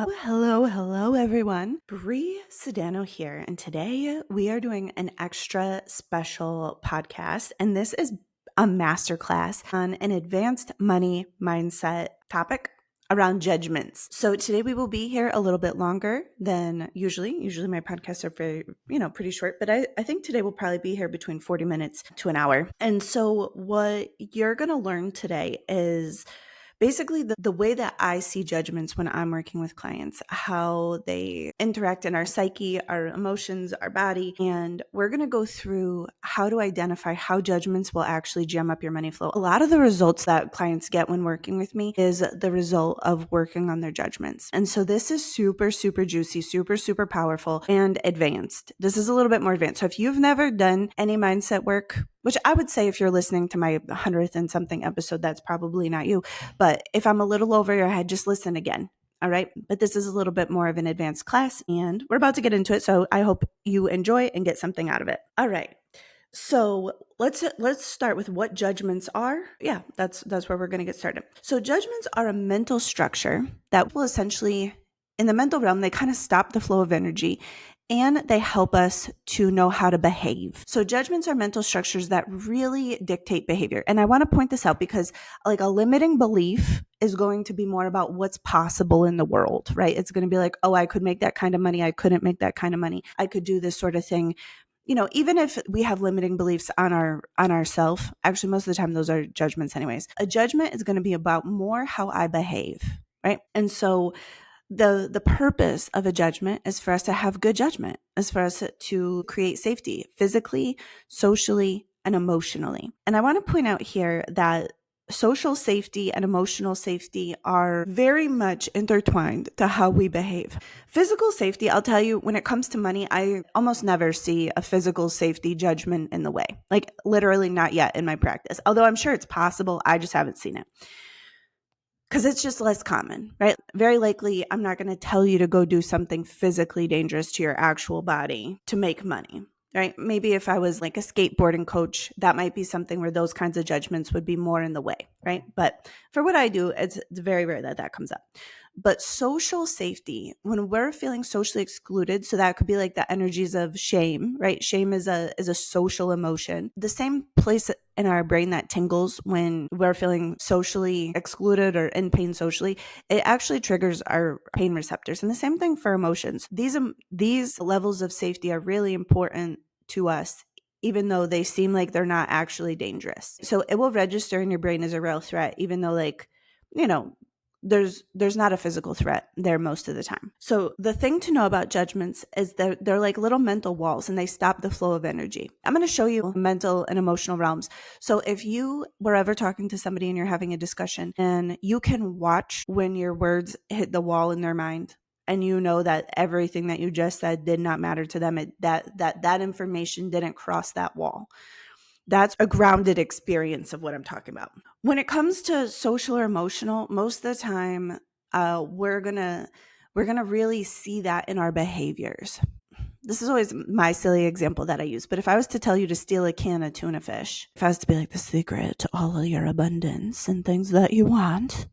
Hello, everyone. Brie Sedano here, and today we are doing an extra special podcast, and this is a masterclass on an advanced money mindset topic around judgments. So today we will be here a little bit longer than usually. Usually my podcasts are very, pretty short, but I think today we'll probably be here between 40 minutes to an hour. And so what you're going to learn today is basically the way that I see judgments when I'm working with clients, how they interact in our psyche, our emotions, our body. And we're going to go through how to identify how judgments will actually jam up your money flow. A lot of the results that clients get when working with me is the result of working on their judgments. And so this is super, super juicy, super, super powerful and advanced. This is a little bit more advanced. So if you've never done any mindset work, which I would say if you're listening to my 100th and something episode, that's probably not you. But if I'm a little over your head, just listen again. All right. But this is a little bit more of an advanced class and we're about to get into it. So I hope you enjoy and get something out of it. All right. So let's start with what judgments are. Yeah, that's where we're going to get started. So judgments are a mental structure that will essentially, in the mental realm, they kind of stop the flow of energy and they help us to know how to behave. So judgments are mental structures that really dictate behavior. And I want to point this out because like a limiting belief is going to be more about what's possible in the world, right? It's going to be like, oh, I could make that kind of money. I couldn't make that kind of money. I could do this sort of thing. Even if we have limiting beliefs on ourself, actually most of the time those are judgments anyways. A judgment is going to be about more how I behave, right? And so the purpose of a judgment is for us to have good judgment, is for us to create safety physically, socially, and emotionally. And I want to point out here that social safety and emotional safety are very much intertwined to how we behave. Physical safety, I'll tell you, when it comes to money, I almost never see a physical safety judgment in the way. Like literally not yet in my practice. Although I'm sure it's possible, I just haven't seen it. Because it's just less common, right? Very likely, I'm not going to tell you to go do something physically dangerous to your actual body to make money, right? Maybe if I was like a skateboarding coach, that might be something where those kinds of judgments would be more in the way, right? But for what I do, it's very rare that comes up. But social safety, when we're feeling socially excluded, so that could be like the energies of shame, right? Shame is a social emotion. The same place in our brain that tingles when we're feeling socially excluded or in pain socially, it actually triggers our pain receptors. And the same thing for emotions. These levels of safety are really important to us, even though they seem like they're not actually dangerous. So it will register in your brain as a real threat, even though there's not a physical threat there most of the time. So the thing to know about judgments is that they're like little mental walls and they stop the flow of energy. I'm going to show you mental and emotional realms. So if you were ever talking to somebody and you're having a discussion and you can watch when your words hit the wall in their mind, and you know that everything that you just said did not matter to them, that information didn't cross that wall. That's a grounded experience of what I'm talking about. When it comes to social or emotional, most of the time, we're gonna really see that in our behaviors. This is always my silly example that I use, but if I was to tell you to steal a can of tuna fish, if I was to be like, the secret to all of your abundance and things that you want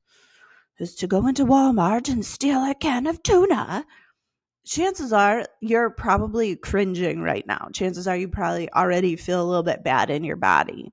is to go into Walmart and steal a can of tuna, chances are you're probably cringing right now. Chances are you probably already feel a little bit bad in your body.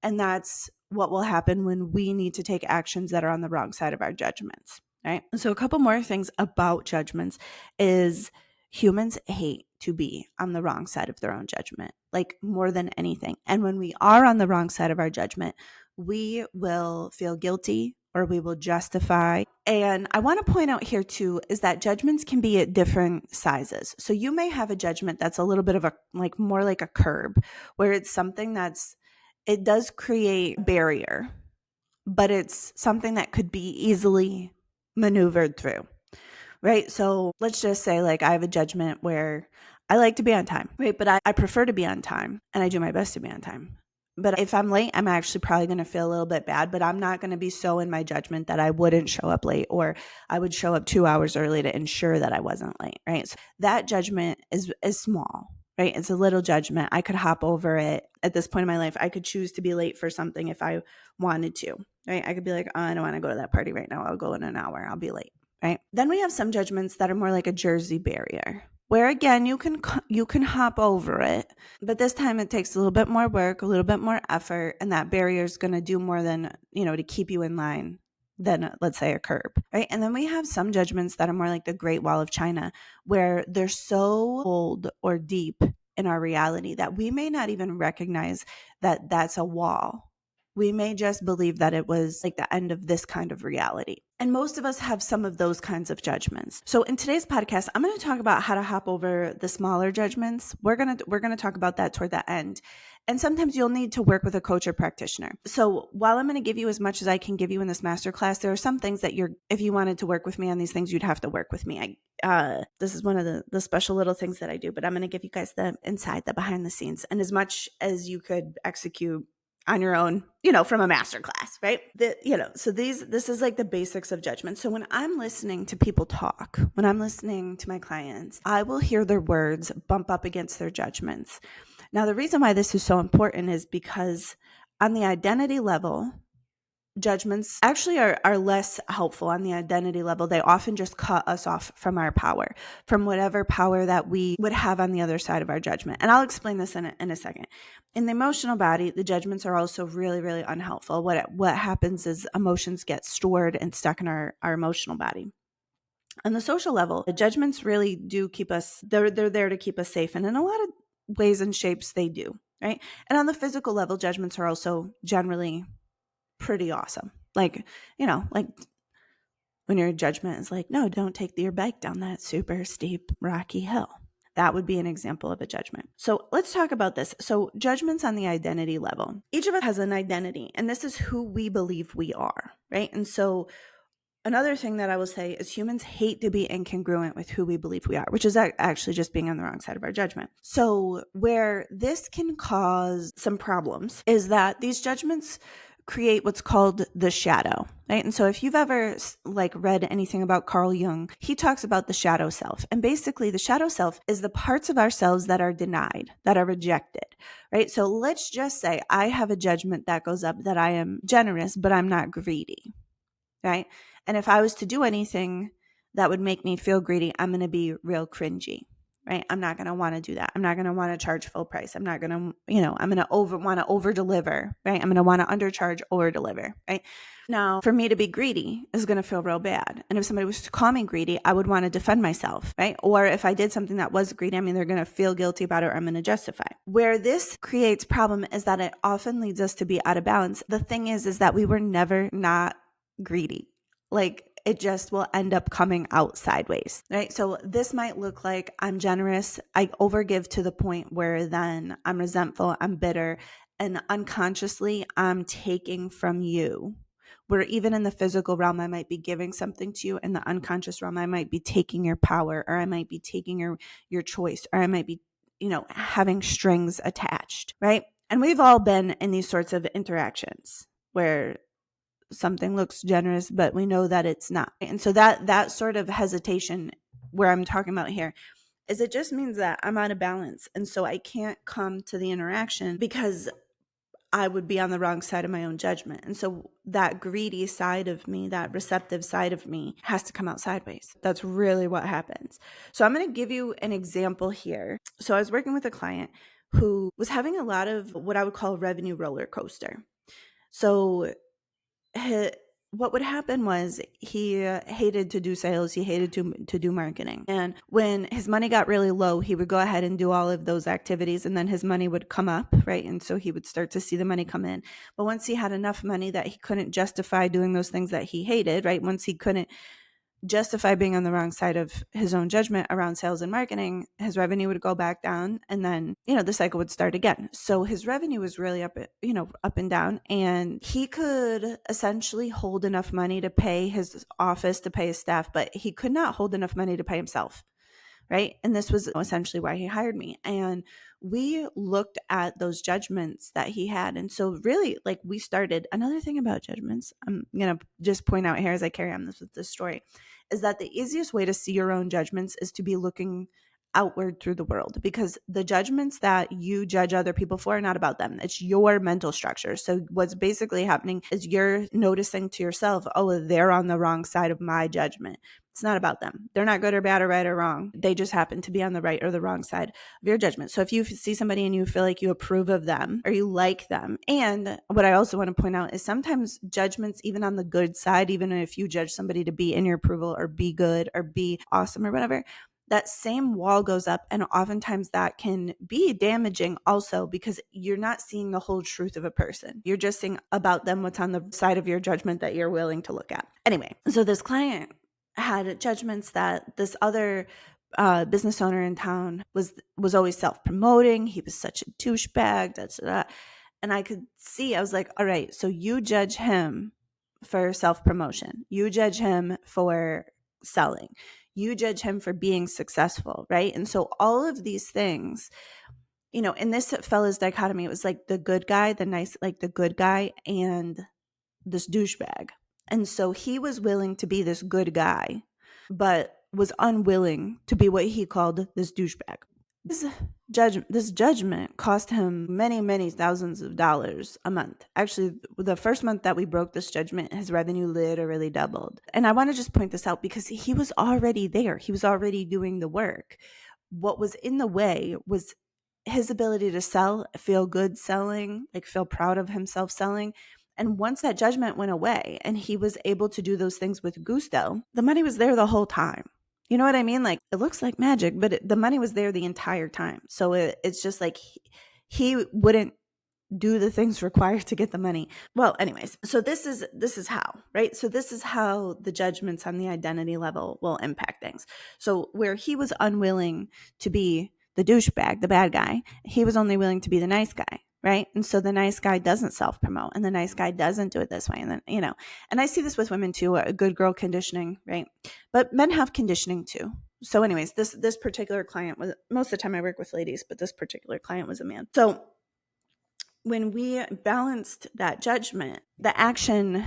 And that's what will happen when we need to take actions that are on the wrong side of our judgments, right? So a couple more things about judgments is humans hate to be on the wrong side of their own judgment, like more than anything. And when we are on the wrong side of our judgment, we will feel guilty or we will justify. And I want to point out here too, is that judgments can be at different sizes. So you may have a judgment that's a little bit of more like a curb, where it's something it does create barrier, but it's something that could be easily maneuvered through, right? So let's just say like I have a judgment where I like to be on time, right? But I prefer to be on time and I do my best to be on time. But if I'm late, I'm actually probably going to feel a little bit bad, but I'm not going to be so in my judgment that I wouldn't show up late, or I would show up 2 hours early to ensure that I wasn't late, right? So that judgment is small, right? It's a little judgment. I could hop over it at this point in my life. I could choose to be late for something if I wanted to, right? I could be like, oh, I don't want to go to that party right now. I'll go in an hour. I'll be late, right? Then we have some judgments that are more like a Jersey barrier, where again, you can hop over it, but this time it takes a little bit more work, a little bit more effort, and that barrier is going to do more than, to keep you in line than, let's say, a curb, right? And then we have some judgments that are more like the Great Wall of China, where they're so old or deep in our reality that we may not even recognize that that's a wall. We may just believe that it was like the end of this kind of reality. And most of us have some of those kinds of judgments. So in today's podcast, I'm going to talk about how to hop over the smaller judgments. We're going to talk about that toward the end. And sometimes you'll need to work with a coach or practitioner. So while I'm going to give you as much as I can give you in this masterclass, there are some things that if you wanted to work with me on these things, you'd have to work with me. This is one of the special little things that I do, but I'm going to give you guys the inside, the behind the scenes, and as much as you could execute on your own, from a masterclass, right? So this is like the basics of judgment. So when I'm listening to people talk, when I'm listening to my clients, I will hear their words bump up against their judgments. Now, the reason why this is so important is because on the identity level, judgments actually are less helpful on the identity level. They often just cut us off from our power, from whatever power that we would have on the other side of our judgment. And I'll explain this in a second. In the emotional body, the judgments are also really, really unhelpful. What happens is emotions get stored and stuck in our emotional body. On the social level, the judgments really do keep us, they're there to keep us safe. And in a lot of ways and shapes, they do, right? And on the physical level, judgments are also generally pretty awesome. Like when your judgment is like, no, don't take your bike down that super steep, rocky hill. That would be an example of a judgment. So let's talk about this. So judgments on the identity level. Each of us has an identity, and this is who we believe we are, right? And so another thing that I will say is humans hate to be incongruent with who we believe we are, which is actually just being on the wrong side of our judgment. So where this can cause some problems is that these judgments create what's called the shadow, right? And so if you've ever read anything about Carl Jung, he talks about the shadow self. And basically the shadow self is the parts of ourselves that are denied, that are rejected, right? So let's just say I have a judgment that goes up that I am generous, but I'm not greedy, right? And if I was to do anything that would make me feel greedy, I'm going to be real cringy, right? I'm not going to want to do that. I'm not going to want to charge full price. I'm not going to, I'm going to want to over deliver, right? I'm going to want to undercharge or deliver, right? Now, for me to be greedy is going to feel real bad. And if somebody was to call me greedy, I would want to defend myself, right? Or if I did something that was greedy, they're going to feel guilty about it, or I'm going to justify. Where this creates problem is that it often leads us to be out of balance. The thing is that we were never not greedy. It just will end up coming out sideways, right? So this might look like I'm generous. I overgive to the point where then I'm resentful, I'm bitter, and unconsciously I'm taking from you. Where even in the physical realm, I might be giving something to you. In the unconscious realm, I might be taking your power, or I might be taking your choice, or I might be, having strings attached, right? And we've all been in these sorts of interactions where something looks generous, but we know that it's not. And so that sort of hesitation where I'm talking about here is it just means that I'm out of balance. And so I can't come to the interaction because I would be on the wrong side of my own judgment. And so that greedy side of me, that receptive side of me has to come out sideways. That's really what happens. So I'm going to give you an example here. So I was working with a client who was having a lot of what I would call a revenue roller coaster. So what would happen was he hated to do sales. He hated to do marketing. And when his money got really low, he would go ahead and do all of those activities, and then his money would come up, right? And so he would start to see the money come in. But once he had enough money that he couldn't justify doing those things that he hated, right? Once he couldn't justify being on the wrong side of his own judgment around sales and marketing, his revenue would go back down, and then, the cycle would start again. So his revenue was really up and down, and he could essentially hold enough money to pay his office, to pay his staff, but he could not hold enough money to pay himself. Right. And this was essentially why he hired me. And we looked at those judgments that he had. And so really, we started, another thing about judgments, I'm going to just point out here as I carry on with this story, is that the easiest way to see your own judgments is to be looking outward through the world, because the judgments that you judge other people for are not about them. It's your mental structure. So what's basically happening is you're noticing to yourself, oh, they're on the wrong side of my judgment. It's not about them. They're not good or bad or right or wrong. They just happen to be on the right or the wrong side of your judgment. So if you see somebody and you feel like you approve of them or you like them, and what I also want to point out is sometimes judgments, even on the good side, even if you judge somebody to be in your approval or be good or be awesome or whatever, that same wall goes up, and oftentimes that can be damaging also, because you're not seeing the whole truth of a person. You're just seeing about them what's on the side of your judgment that you're willing to look at. Anyway, so this client had judgments that this other business owner in town was always self-promoting. He was such a douchebag, and I could see, I was like, all right, so you judge him for self-promotion. You judge him for selling. You judge him for being successful, right? And so all of these things, in this fella's dichotomy, it was like the good guy, the good guy and this douchebag. And so he was willing to be this good guy, but was unwilling to be what he called this douchebag. This judgment cost him many, many thousands of dollars a month. Actually, the first month that we broke this judgment, his revenue literally doubled. And I want to just point this out because he was already there. He was already doing the work. What was in the way was his ability to sell, feel good selling, like feel proud of himself selling. And once that judgment went away and he was able to do those things with gusto, the money was there the whole time. You know what I mean? Like, it looks like magic, but the money was there the entire time. So it's just like he wouldn't do the things required to get the money. Well, anyways, so this is how, right? So this is how the judgments on the identity level will impact things. So where he was unwilling to be the douchebag, the bad guy, he was only willing to be the nice guy, right? And so the nice guy doesn't self-promote and the nice guy doesn't do it this way. And then, and I see this with women too, a good girl conditioning, right? But men have conditioning too. So anyways, this particular client was, most of the time I work with ladies, but this particular client was a man. So when we balanced that judgment, the action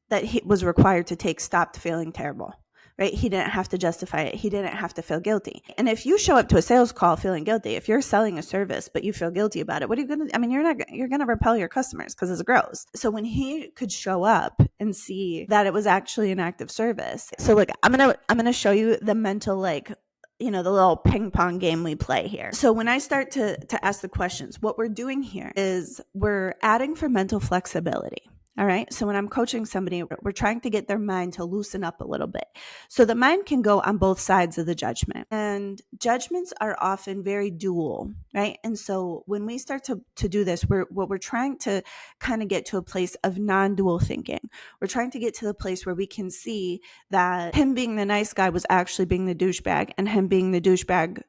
that he was required to take stopped feeling terrible, right? He didn't have to justify it. He didn't have to feel guilty. And if you show up to a sales call feeling guilty, if you're selling a service, but you feel guilty about it, what are you going to, you're going to repel your customers because it's gross. So when he could show up and see that it was actually an act of service. So look, I'm going to show you the mental, the little ping pong game we play here. So when I start to ask the questions, what we're doing here is we're adding for mental flexibility. All right. So when I'm coaching somebody, we're trying to get their mind to loosen up a little bit. So the mind can go on both sides of the judgment, and judgments are often very dual, right? And so when we start to do this, we're trying to kind of get to a place of non-dual thinking. We're trying to get to the place where we can see that him being the nice guy was actually being the douchebag, and him being the douchebag,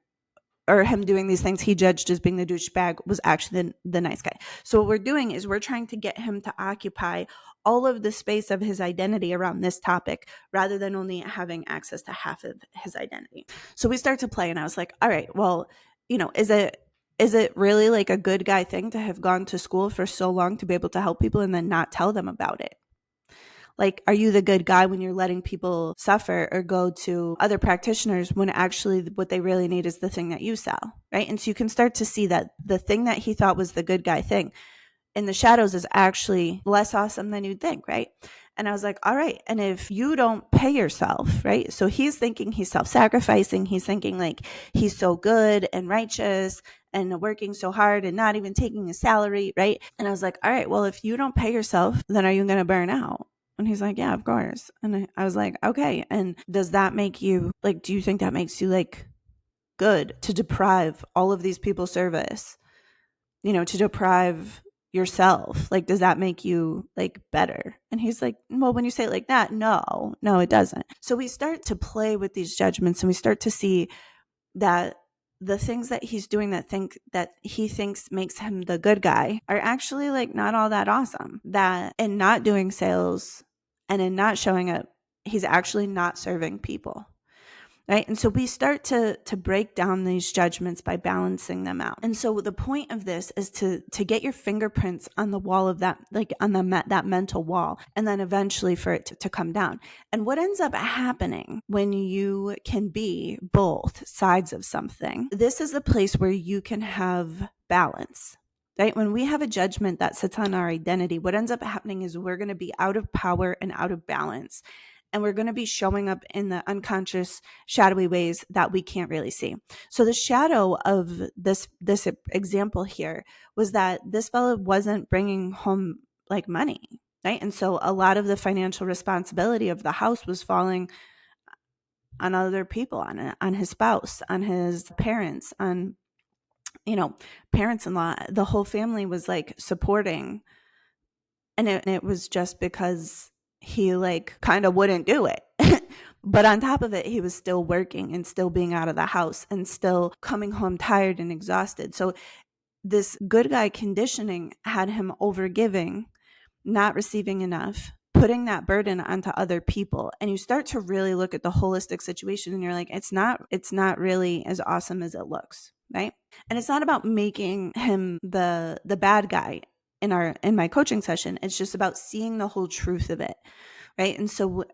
or him doing these things he judged as being the douchebag, was actually the nice guy. So what we're doing is we're trying to get him to occupy all of the space of his identity around this topic, rather than only having access to half of his identity. So we start to play, and I was like, all right, well, is it really like a good guy thing to have gone to school for so long to be able to help people and then not tell them about it? Like, are you the good guy when you're letting people suffer or go to other practitioners when actually what they really need is the thing that you sell, right? And so you can start to see that the thing that he thought was the good guy thing in the shadows is actually less awesome than you'd think, right? And I was like, all right. And if you don't pay yourself, right? So he's thinking he's self-sacrificing. He's thinking like he's so good and righteous and working so hard and not even taking a salary, right? And I was like, all right, well, if you don't pay yourself, then are you going to burn out? And he's like, yeah, of course. And I was like, okay. And does that make you, do you think that makes you good to deprive all of these people service, to deprive yourself? Does that make you better? And he's like, well, when you say it like that, no, it doesn't. So we start to play with these judgments, and we start to see that the things that he's doing that he thinks makes him the good guy are actually not all that awesome. That in not doing sales and in not showing up, he's actually not serving people. right? And so we start to break down these judgments by balancing them out. And so the point of this is to get your fingerprints on the wall of that, like on that mental wall, and then eventually for it to come down. And what ends up happening when you can be both sides of something, this is the place where you can have balance. Right? When we have a judgment that sits on our identity, what ends up happening is we're going to be out of power and out of balance. And we're going to be showing up in the unconscious, shadowy ways that we can't really see. So the shadow of this example here was that this fellow wasn't bringing home like money, right? And so a lot of the financial responsibility of the house was falling on other people, on his spouse, on his parents, on parents-in-law. The whole family was like supporting, and it was just because he like kind of wouldn't do it. But on top of it, he was still working and still being out of the house and still coming home tired and exhausted. So this good guy conditioning had him overgiving, not receiving enough, putting that burden onto other people. And you start to really look at the holistic situation and you're like, it's not really as awesome as it looks, right? And it's not about making him the bad guy in my coaching session. It's just about seeing the whole truth of it, right? And so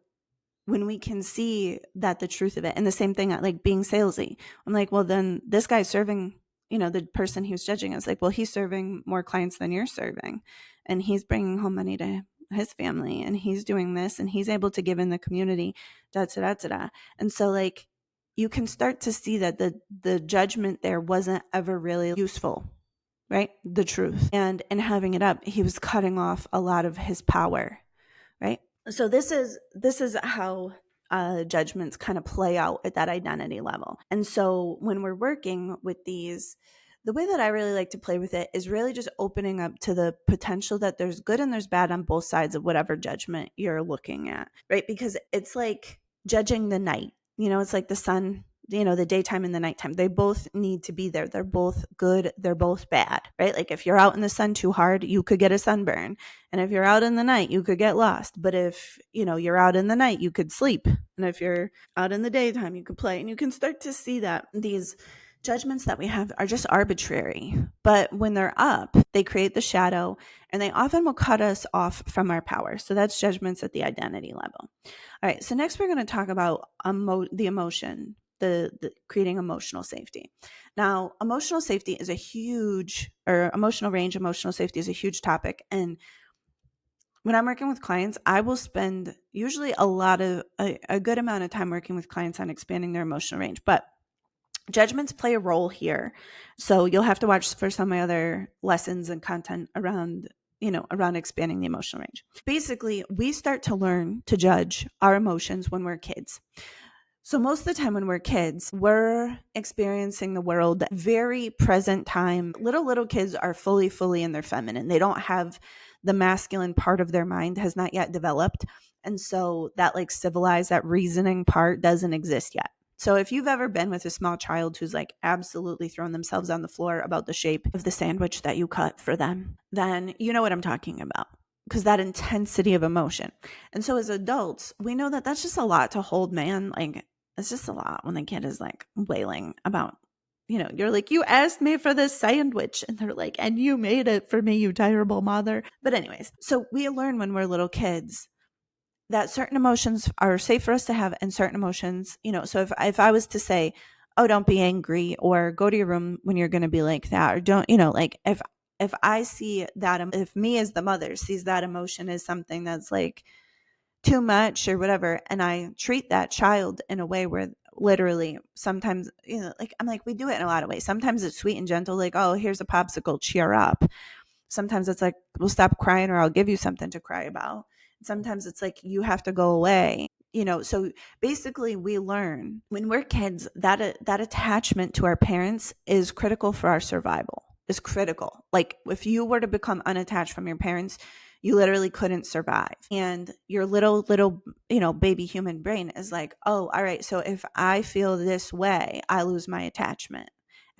when we can see that the truth of it, and the same thing like being salesy, I'm like, well, then this guy's serving, the person he was judging, I was like, well, he's serving more clients than you're serving, and he's bringing home money to his family, and he's doing this, and he's able to give in the community, da da da da. And so like you can start to see that the judgment there wasn't ever really useful, right? The truth. And in having it up, he was cutting off a lot of his power, right? So this is how judgments kind of play out at that identity level. And so when we're working with these, the way that I really like to play with it is really just opening up to the potential that there's good and there's bad on both sides of whatever judgment you're looking at, right? Because it's like judging the night. It's like the sun, the daytime and the nighttime. They both need to be there. They're both good. They're both bad, right? Like if you're out in the sun too hard, you could get a sunburn. And if you're out in the night, you could get lost. But if, you're out in the night, you could sleep. And if you're out in the daytime, you could play. And you can start to see that these judgments that we have are just arbitrary. But when they're up, they create the shadow, and they often will cut us off from our power. So that's judgments at the identity level. All right. So next we're going to talk about the emotion, the creating emotional safety. Now, emotional safety is emotional range, emotional safety is a huge topic. And when I'm working with clients, I will spend usually a good amount of time working with clients on expanding their emotional range. But judgments play a role here. So you'll have to watch for some of my other lessons and content around expanding the emotional range. Basically, we start to learn to judge our emotions when we're kids. So most of the time when we're kids, we're experiencing the world very present time. Little kids are fully in their feminine. They don't have the masculine part of their mind has not yet developed. And so that like civilized, that reasoning part doesn't exist yet. So if you've ever been with a small child who's like absolutely thrown themselves on the floor about the shape of the sandwich that you cut for them, then you know what I'm talking about, because that intensity of emotion. And so as adults, we know that that's just a lot to hold, man. Like it's just a lot when the kid is like wailing about, you're like, you asked me for this sandwich. And they're like, and you made it for me, you terrible mother. But anyways, so we learn when we're little kids that certain emotions are safe for us to have, and certain emotions, so if I was to say, oh, don't be angry, or go to your room when you're going to be like that, or don't, like if I see that, if me as the mother sees that emotion as something that's like too much or whatever, and I treat that child in a way where literally sometimes, like I'm like, we do it in a lot of ways. Sometimes it's sweet and gentle, like, oh, here's a popsicle, cheer up. Sometimes it's like, we'll stop crying or I'll give you something to cry about. Sometimes it's like, you have to go away. So basically we learn when we're kids that attachment to our parents is critical for our survival, is critical. Like if you were to become unattached from your parents, you literally couldn't survive. And your little, baby human brain is like, oh, all right. So if I feel this way, I lose my attachment.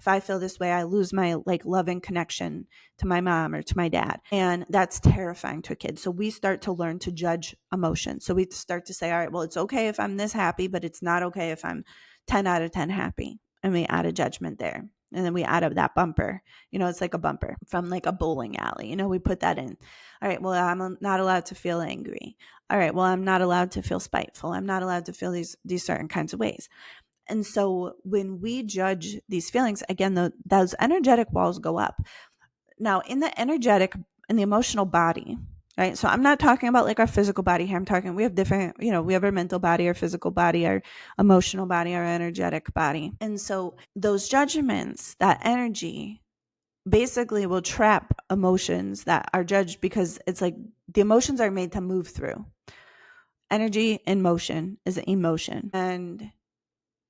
If I feel this way, I lose my like loving connection to my mom or to my dad. And that's terrifying to a kid. So we start to learn to judge emotion. So we start to say, all right, well, it's okay if I'm this happy, but it's not okay if I'm 10 out of 10 happy. And we add a judgment there. And then we add up that bumper. It's like a bumper from like a bowling alley. We put that in. All right, well, I'm not allowed to feel angry. All right, well, I'm not allowed to feel spiteful. I'm not allowed to feel these certain kinds of ways. And so when we judge these feelings, again, those energetic walls go up. Now, in the emotional body, right? So I'm not talking about like our physical body here. I'm talking, we have different, we have our mental body, our physical body, our emotional body, our energetic body. And so those judgments, that energy basically will trap emotions that are judged, because it's like the emotions are made to move through. Energy in motion is emotion. And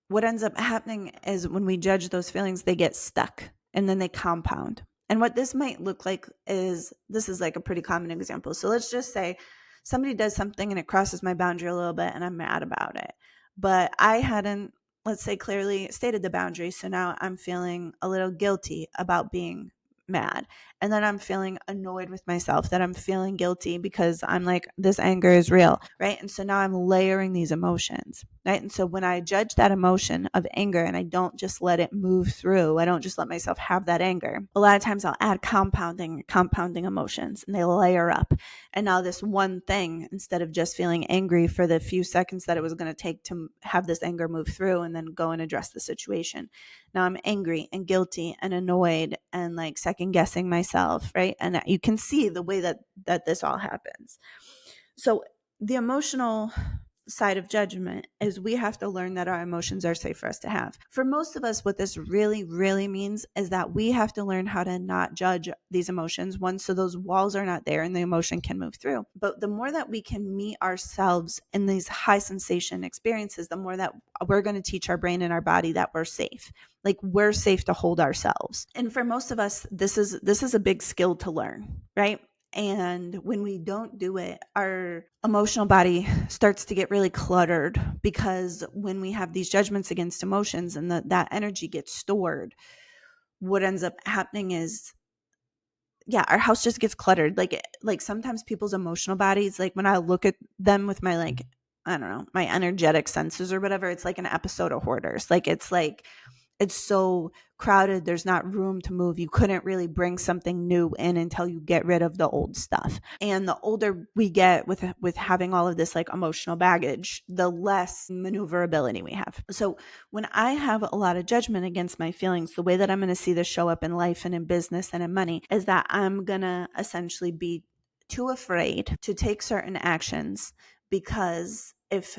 what ends up happening is when we judge those feelings, they get stuck and then they compound. And what this might look like is, this is like a pretty common example. So let's just say somebody does something and it crosses my boundary a little bit and I'm mad about it. But I hadn't, let's say, clearly stated the boundary. So now I'm feeling a little guilty about being mad. And then I'm feeling annoyed with myself that I'm feeling guilty because I'm like, this anger is real, right? And so now I'm layering these emotions, right? And so when I judge that emotion of anger and I don't just let it move through, I don't just let myself have that anger. A lot of times I'll add compounding emotions, and they layer up. And now this one thing, instead of just feeling angry for the few seconds that it was going to take to have this anger move through and then go and address the situation, now I'm angry and guilty and annoyed and like second guessing myself, right? And you can see the way that this all happens. So the emotional side of judgment is we have to learn that our emotions are safe for us to have. For most of us, what this really, really means is that we have to learn how to not judge these emotions, so those walls are not there and the emotion can move through. But the more that we can meet ourselves in these high sensation experiences, the more that we're going to teach our brain and our body that we're safe. Like, we're safe to hold ourselves. And for most of us, this is a big skill to learn, right? And when we don't do it, our emotional body starts to get really cluttered, because when we have these judgments against emotions and that energy gets stored, what ends up happening is, our house just gets cluttered. Like sometimes people's emotional bodies, like when I look at them with my, like, I don't know, my energetic senses or whatever, it's like an episode of Hoarders. It's so crowded, there's not room to move. You couldn't really bring something new in until you get rid of the old stuff. And the older we get with having all of this like emotional baggage, the less maneuverability we have. So when I have a lot of judgment against my feelings, the way that I'm going to see this show up in life and in business and in money is that I'm going to essentially be too afraid to take certain actions, because if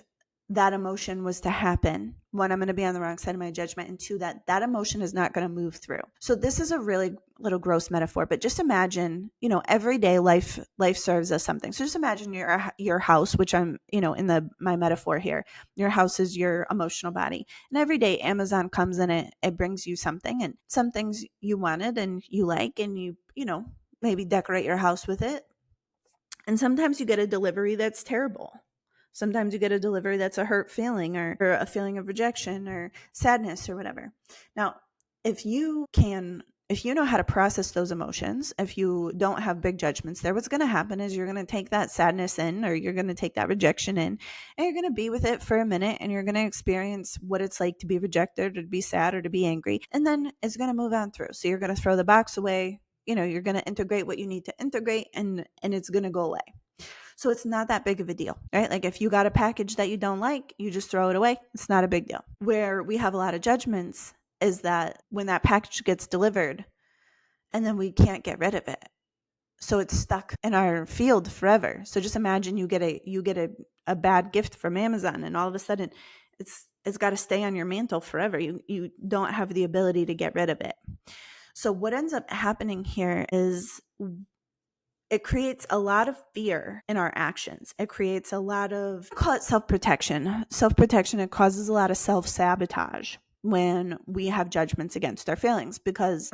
that emotion was to happen, one, I'm going to be on the wrong side of my judgment, and two, that emotion is not going to move through. So this is a really little gross metaphor, but just imagine, every day life serves us something. So just imagine your house, which I'm, in my metaphor here, your house is your emotional body. And every day Amazon comes and it brings you something, and some things you wanted and you like, and you maybe decorate your house with it. And sometimes you get a delivery that's terrible. Sometimes you get a delivery that's a hurt feeling, or a feeling of rejection or sadness or whatever. Now, if you know how to process those emotions, if you don't have big judgments there, what's going to happen is you're going to take that sadness in, or you're going to take that rejection in, and you're going to be with it for a minute, and you're going to experience what it's like to be rejected, or to be sad, or to be angry. And then it's going to move on through. So you're going to throw the box away. You're going to integrate what you need to integrate, and it's going to go away. So it's not that big of a deal, right? Like if you got a package that you don't like, you just throw it away. It's not a big deal. Where we have a lot of judgments is that when that package gets delivered and then we can't get rid of it. So it's stuck in our field forever. So just imagine you get a bad gift from Amazon, and all of a sudden it's got to stay on your mantle forever. You don't have the ability to get rid of it. So what ends up happening here is it creates a lot of fear in our actions. It creates a lot of, call it self-protection. Self-protection, it causes a lot of self-sabotage when we have judgments against our feelings.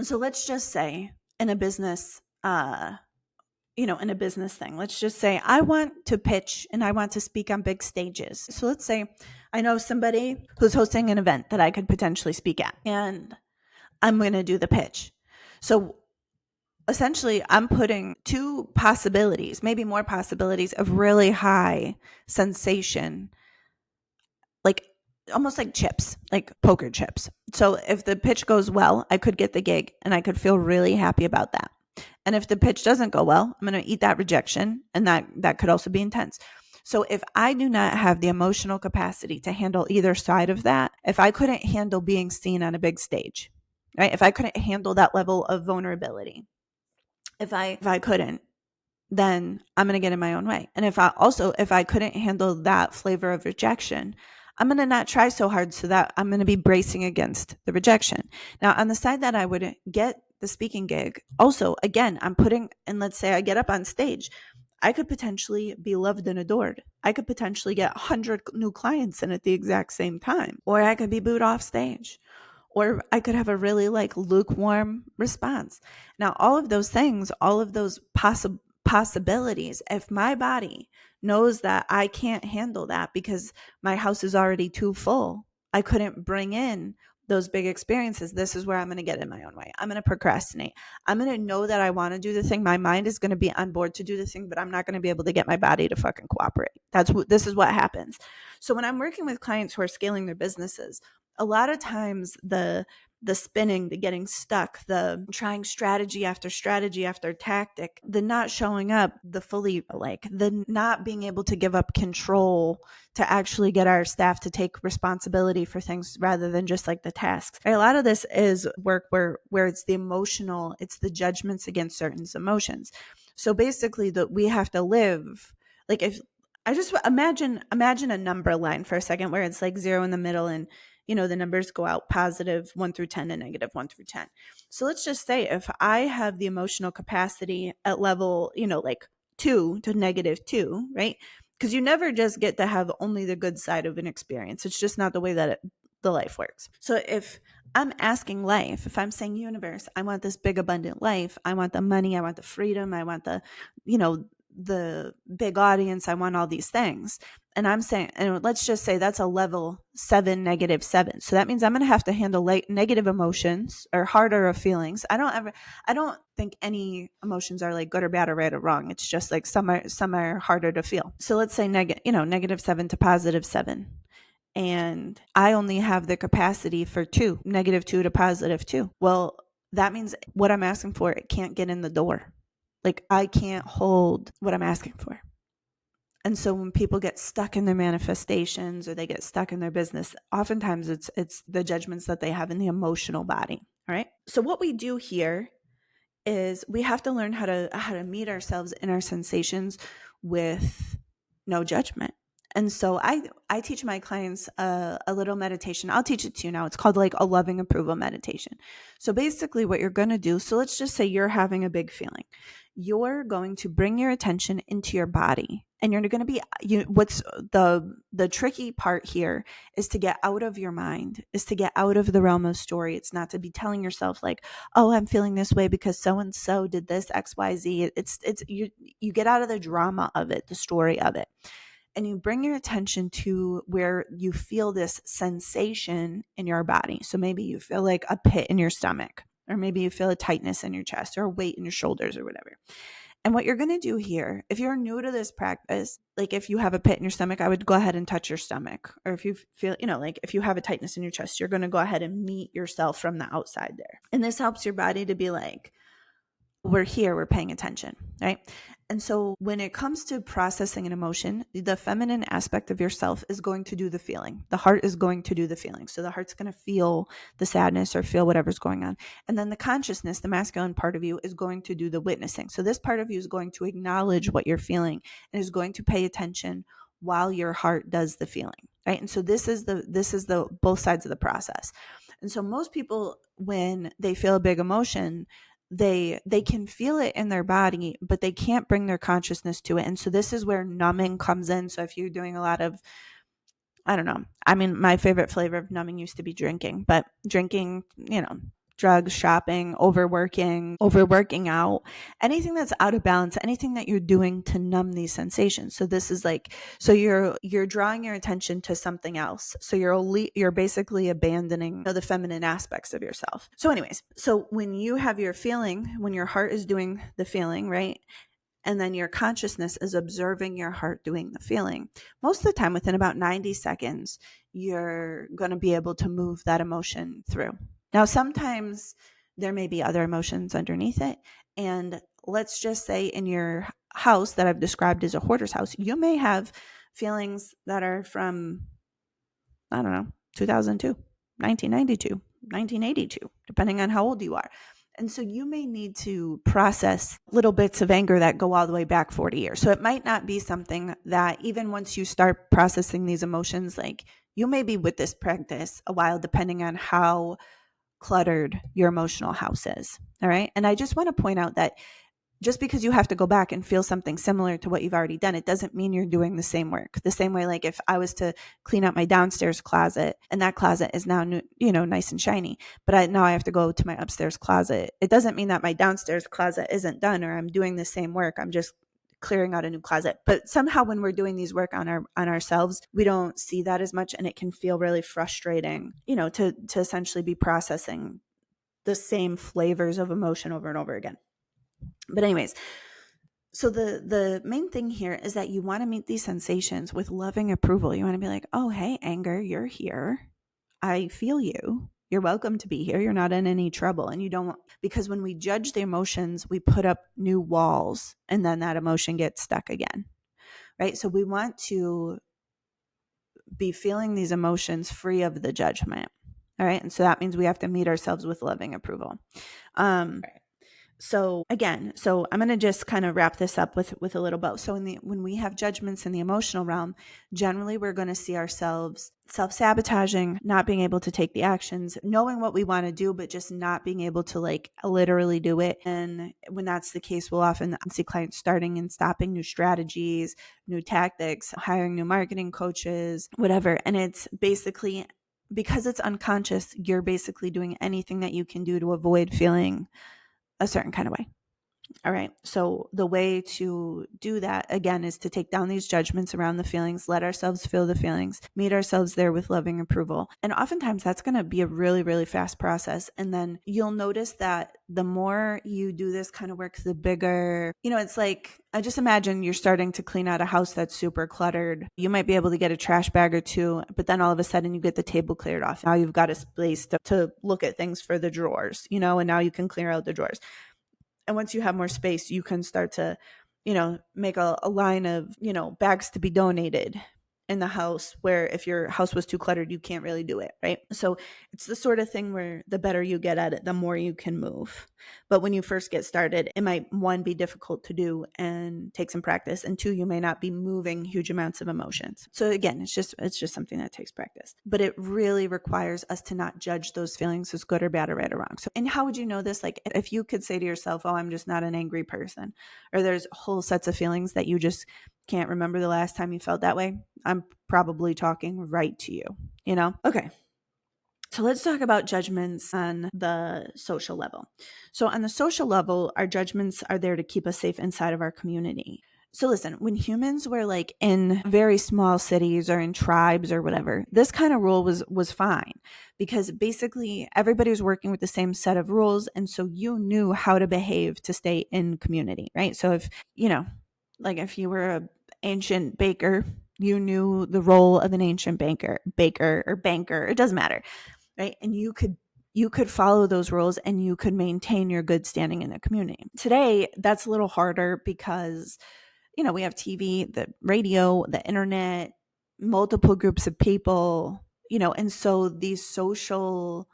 So let's just say in a business, in a business thing, let's just say I want to pitch and I want to speak on big stages. So let's say I know somebody who's hosting an event that I could potentially speak at. And I'm going to do the pitch. So essentially, I'm putting two possibilities, maybe more possibilities of really high sensation, like almost like chips, like poker chips. So if the pitch goes well, I could get the gig and I could feel really happy about that. And if the pitch doesn't go well, I'm going to eat that rejection, and that could also be intense. So if I do not have the emotional capacity to handle either side of that, if I couldn't handle being seen on a big stage, right? If I couldn't handle that level of vulnerability, if I couldn't, then I'm going to get in my own way. And if I couldn't handle that flavor of rejection, I'm going to not try so hard, so that I'm going to be bracing against the rejection. Now, on the side that I would get the speaking gig, also, again, I'm putting, and let's say I get up on stage, I could potentially be loved and adored. I could potentially get 100 new clients in at the exact same time, or I could be booed off stage, or I could have a really lukewarm response. Now, all of those things, all of those possibilities, if my body knows that I can't handle that because my house is already too full, I couldn't bring in those big experiences, this is where I'm going to get in my own way. I'm going to procrastinate. I'm going to know that I want to do the thing. My mind is going to be on board to do the thing, but I'm not going to be able to get my body to fucking cooperate. This is what happens. So when I'm working with clients who are scaling their businesses, a lot of times the spinning, the getting stuck, the trying strategy after tactic, the not showing up, the not being able to give up control to actually get our staff to take responsibility for things rather than just like the tasks. A lot of this is work where it's the emotional, it's the judgments against certain emotions. So basically that we have to live, like if I just imagine a number line for a second where it's like 0 in the middle, and the numbers go out positive 1 through 10 and negative 1 through 10. So let's just say if I have the emotional capacity at level, like 2 to negative 2, right? Because you never just get to have only the good side of an experience. It's just not the way that the life works. So if I'm asking life, if I'm saying universe, I want this big abundant life, I want the money, I want the freedom, I want the big audience, I want all these things. And I'm saying, and let's just say that's a level 7, negative 7. So that means I'm going to have to handle negative emotions or harder of feelings. I don't think any emotions are like good or bad or right or wrong. It's just like some are harder to feel. So let's say negative 7 to positive 7. And I only have the capacity for 2, negative 2 to positive 2. Well, that means what I'm asking for, it can't get in the door. Like I can't hold what I'm asking for. And so when people get stuck in their manifestations or they get stuck in their business, oftentimes it's the judgments that they have in the emotional body. All right. So what we do here is we have to learn how to meet ourselves in our sensations with no judgment. And so I teach my clients a little meditation. I'll teach it to you now. It's called like a loving approval meditation. So basically what you're going to do, so let's just say you're having a big feeling. You're going to bring your attention into your body, and you're going to be, what's the tricky part here is to get out of your mind, is to get out of the realm of story. It's not to be telling yourself like, oh, I'm feeling this way because so-and-so did this XYZ. It's you get out of the drama of it, the story of it. And you bring your attention to where you feel this sensation in your body. So maybe you feel like a pit in your stomach, or maybe you feel a tightness in your chest or a weight in your shoulders or whatever. And what you're going to do here, if you're new to this practice, like if you have a pit in your stomach, I would go ahead and touch your stomach. Or if you feel, like if you have a tightness in your chest, you're going to go ahead and meet yourself from the outside there. And this helps your body to be like, we're here, we're paying attention, right? And so when it comes to processing an emotion, the feminine aspect of yourself is going to do the feeling. The heart is going to do the feeling. So the heart's going to feel the sadness or feel whatever's going on. And then the consciousness, the masculine part of you, is going to do the witnessing. So this part of you is going to acknowledge what you're feeling and is going to pay attention while your heart does the feeling, right? And so this is the both sides of the process. And so most people, when they feel a big emotion, they can feel it in their body, but they can't bring their consciousness to it. And so this is where numbing comes in. So if you're doing a lot of, I don't know, I mean, my favorite flavor of numbing used to be drinking, but drinking, drugs, shopping, overworking out, anything that's out of balance, anything that you're doing to numb these sensations. So this is like, so you're drawing your attention to something else. So you're basically abandoning the feminine aspects of yourself. So anyways, so when you have your feeling, when your heart is doing the feeling, right? And then your consciousness is observing your heart doing the feeling. Most of the time, within about 90 seconds, you're going to be able to move that emotion through. Now, sometimes there may be other emotions underneath it. And let's just say in your house that I've described as a hoarder's house, you may have feelings that are from, I don't know, 2002, 1992, 1982, depending on how old you are. And so you may need to process little bits of anger that go all the way back 40 years. So it might not be something that even once you start processing these emotions, like you may be with this practice a while, depending on how cluttered your emotional house is. All right. And I just want to point out that just because you have to go back and feel something similar to what you've already done, it doesn't mean you're doing the same work. The same way, like if I was to clean out my downstairs closet and that closet is now new, nice and shiny, but now I have to go to my upstairs closet. It doesn't mean that my downstairs closet isn't done or I'm doing the same work. I'm just clearing out a new closet. But somehow when we're doing these work on ourselves, we don't see that as much, and it can feel really frustrating, to essentially be processing the same flavors of emotion over and over again. But anyways, so the main thing here is that you want to meet these sensations with loving approval. You want to be like, oh, hey, anger, you're here. I feel you. You're welcome to be here. You're not in any trouble. And you don't want, because when we judge the emotions, we put up new walls and then that emotion gets stuck again, right? So we want to be feeling these emotions free of the judgment. All right. And so that means we have to meet ourselves with loving approval. So I'm going to just kind of wrap this up with a little bow. So when we have judgments in the emotional realm, generally we're going to see ourselves self-sabotaging, not being able to take the actions, knowing what we want to do, but just not being able to like literally do it. And when that's the case, we'll often see clients starting and stopping new strategies, new tactics, hiring new marketing coaches, whatever. And it's basically because it's unconscious, you're basically doing anything that you can do to avoid feeling a certain kind of way. All right. So the way to do that, again, is to take down these judgments around the feelings, let ourselves feel the feelings, meet ourselves there with loving approval. And oftentimes that's going to be a really, really fast process. And then you'll notice that the more you do this kind of work, the bigger, it's like, I just imagine you're starting to clean out a house that's super cluttered. You might be able to get a trash bag or two, but then all of a sudden you get the table cleared off. Now you've got a space to look at things for the drawers, and now you can clear out the drawers. And once you have more space, you can start to, make a line of, bags to be donated in the house, where if your house was too cluttered, you can't really do it, right? So it's the sort of thing where the better you get at it, the more you can move. But when you first get started, it might, one, be difficult to do and take some practice, and two, you may not be moving huge amounts of emotions. So again, it's just something that takes practice. But it really requires us to not judge those feelings as good or bad or right or wrong. So, and how would you know this? Like if you could say to yourself, oh, I'm just not an angry person, or there's whole sets of feelings that you just can't remember the last time you felt that way, I'm probably talking right to you, Okay. So let's talk about judgments on the social level. So on the social level, our judgments are there to keep us safe inside of our community. So listen, when humans were like in very small cities or in tribes or whatever, this kind of rule was fine, because basically everybody was working with the same set of rules. And so you knew how to behave to stay in community, right? So if, like if you were an ancient baker, you knew the role of an ancient baker or banker, it doesn't matter, right? And you could follow those rules and you could maintain your good standing in the community. Today, that's a little harder because, we have TV, the radio, the internet, multiple groups of people, and so these social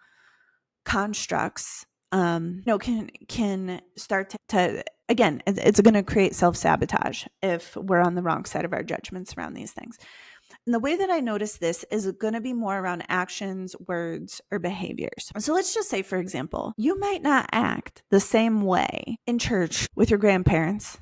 constructs, can start to again, it's going to create self-sabotage if we're on the wrong side of our judgments around these things. And the way that I notice this is going to be more around actions, words, or behaviors. So let's just say, for example, you might not act the same way in church with your grandparents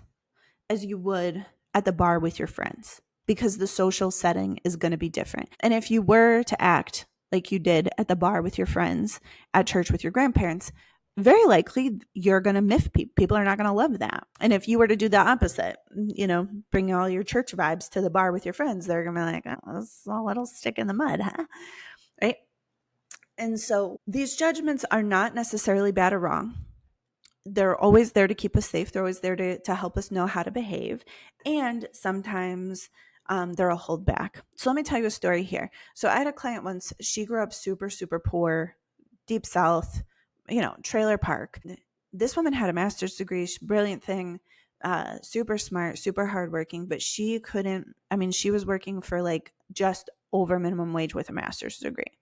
as you would at the bar with your friends, because the social setting is going to be different. And if you were to act like you did at the bar with your friends, at church with your grandparents, very likely you're going to miff people. People are not going to love that. And if you were to do the opposite, bring all your church vibes to the bar with your friends, they're going to be like, oh, this is a little stick in the mud, huh? Right? And so these judgments are not necessarily bad or wrong. They're always there to keep us safe. They're always there to help us know how to behave. And sometimes they're a holdback. So let me tell you a story here. So I had a client once. She grew up super, super poor, deep South, trailer park. This woman had a master's degree, brilliant thing, super smart, super hardworking, but she was working for like just over minimum wage with a master's degree.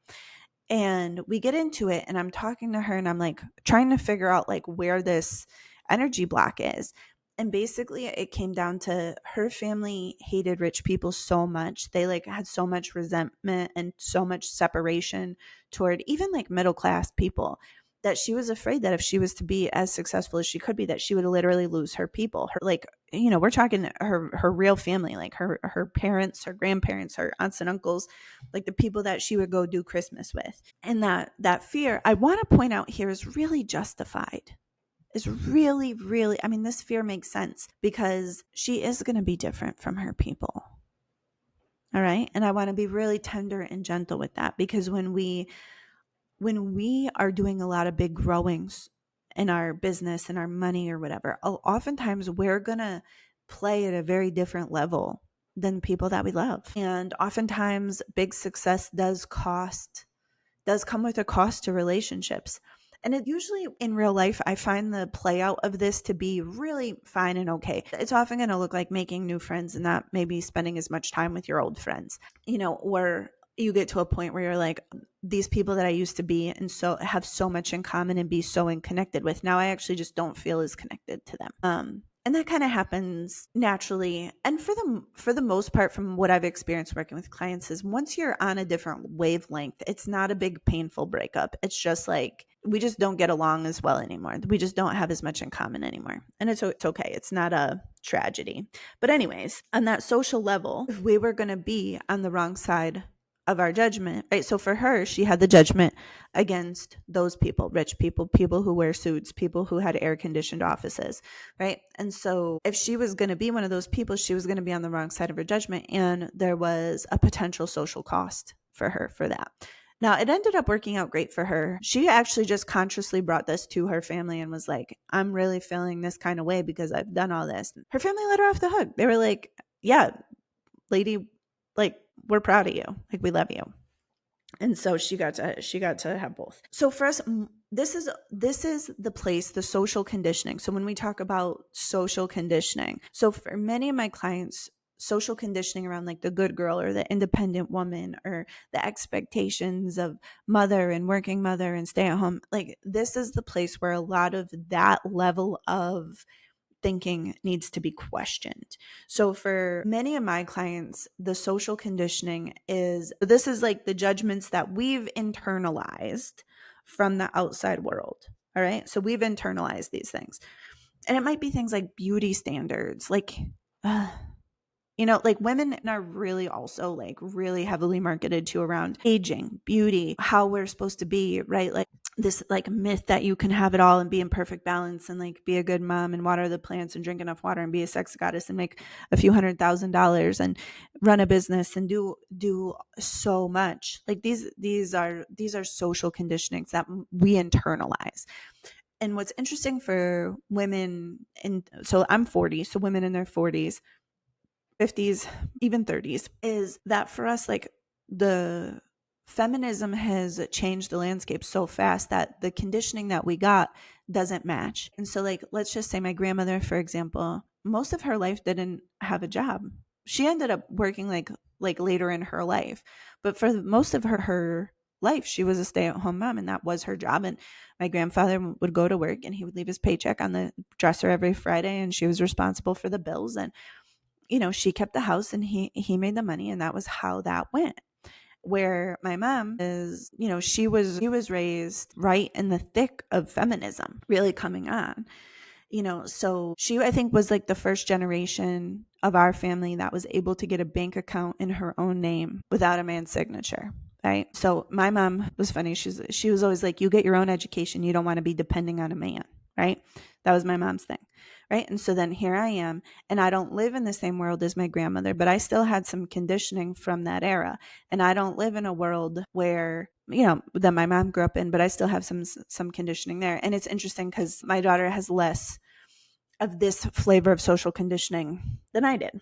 And we get into it and I'm talking to her and I'm like trying to figure out like where this energy block is. And basically it came down to her family hated rich people so much. They like had so much resentment and so much separation toward even like middle class people, that she was afraid that if she was to be as successful as she could be, that she would literally lose her people. Her, like, we're talking her real family, like her parents, her grandparents, her aunts and uncles, like the people that she would go do Christmas with. And that fear, I want to point out here, is really justified. Is really, really, this fear makes sense because she is going to be different from her people. All right. And I want to be really tender and gentle with that, because when we are doing a lot of big growings in our business and our money or whatever, oftentimes we're going to play at a very different level than people that we love. And oftentimes big success does come with a cost to relationships. And it usually in real life, I find the play out of this to be really fine and okay. It's often going to look like making new friends and not maybe spending as much time with your old friends, or you get to a point where you're like, these people that I used to be and so have so much in common and be so connected with, now I actually just don't feel as connected to them. And that kind of happens naturally. And for the most part, from what I've experienced working with clients, is once you're on a different wavelength, it's not a big painful breakup. It's just like, we just don't get along as well anymore. We just don't have as much in common anymore. And it's okay. It's not a tragedy. But anyways, on that social level, if we were going to be on the wrong side of our judgment, right? So for her, she had the judgment against those people, rich people, people who wear suits, people who had air conditioned offices, right? And so if she was going to be one of those people, she was going to be on the wrong side of her judgment. And there was a potential social cost for her for that. Now, it ended up working out great for her. She actually just consciously brought this to her family and was like, I'm really feeling this kind of way because I've done all this. Her family let her off the hook. They were like, yeah, lady, like, we're proud of you. Like, we love you. And so she got to have both. So for us, this is the place, the social conditioning. So when we talk about social conditioning, so for many of my clients, social conditioning around like the good girl or the independent woman or the expectations of mother and working mother and stay at home, like this is the place where a lot of that level of thinking needs to be questioned. So for many of my clients, the social conditioning this is like the judgments that we've internalized from the outside world. All right. So we've internalized these things. And it might be things like beauty standards, like, like women are really also like really heavily marketed to around aging, beauty, how we're supposed to be, right? Like this like myth that you can have it all and be in perfect balance and like be a good mom and water the plants and drink enough water and be a sex goddess and make a few $100,000 and run a business and do so much. Like these are social conditionings that we internalize. And what's interesting for women, and so I'm 40, so women in their 40s, 50s, even 30s, is that for us, like the feminism has changed the landscape so fast that the conditioning that we got doesn't match. And so like, let's just say my grandmother, for example, most of her life didn't have a job. She ended up working like later in her life, but for most of her life, she was a stay-at-home mom and that was her job. And my grandfather would go to work and he would leave his paycheck on the dresser every Friday and she was responsible for the bills. And she kept the house and he made the money and that was how that went. Where my mom is, she was raised right in the thick of feminism really coming on, so she, I think, was like the first generation of our family that was able to get a bank account in her own name without a man's signature. right? So my mom was funny. She was always like, you get your own education. You don't want to be depending on a man, right? That was my mom's thing, right? And so then here I am, and I don't live in the same world as my grandmother, but I still had some conditioning from that era. And I don't live in a world where, that my mom grew up in, but I still have some conditioning there. And it's interesting because my daughter has less of this flavor of social conditioning than I did.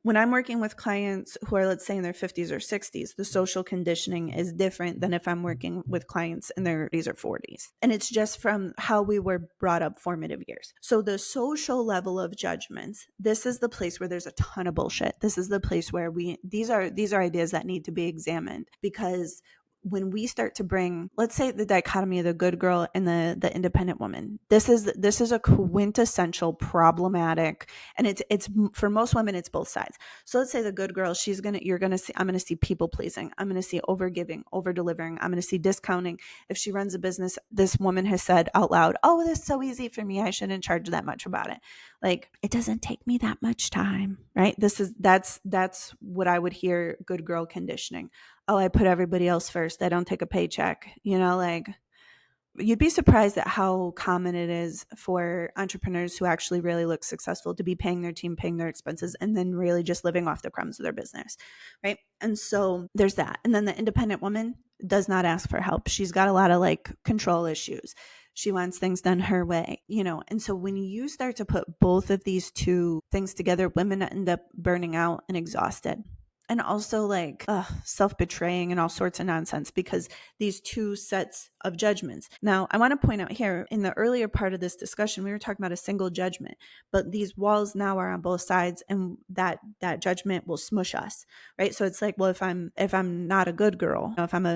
When I'm working with clients who are, let's say, in their 50s or 60s, the social conditioning is different than if I'm working with clients in their 30s or 40s. And it's just from how we were brought up, formative years. So the social level of judgments, this is the place where there's a ton of bullshit. This is the place where these are ideas that need to be examined, because when we start to bring, let's say, the dichotomy of the good girl and the independent woman, this is a quintessential problematic, and it's for most women, it's both sides. So let's say the good girl, I'm gonna see people pleasing, I'm gonna see over giving, over delivering, I'm gonna see discounting. If she runs a business, this woman has said out loud, oh, this is so easy for me, I shouldn't charge that much about it. Like, it doesn't take me that much time, right? That's what I would hear good girl conditioning. Oh, I put everybody else first, I don't take a paycheck. Like, you'd be surprised at how common it is for entrepreneurs who actually really look successful to be paying their team, paying their expenses, and then really just living off the crumbs of their business, right? And so there's that. And then the independent woman does not ask for help. She's got a lot of control issues. She wants things done her way, And so when you start to put both of these two things together, women end up burning out and exhausted. And also self-betraying and all sorts of nonsense, because these two sets of judgments. Now, I want to point out here, in the earlier part of this discussion, we were talking about a single judgment, but these walls now are on both sides, and that judgment will smush us, right? So it's like, well, if I'm not a good girl, if I'm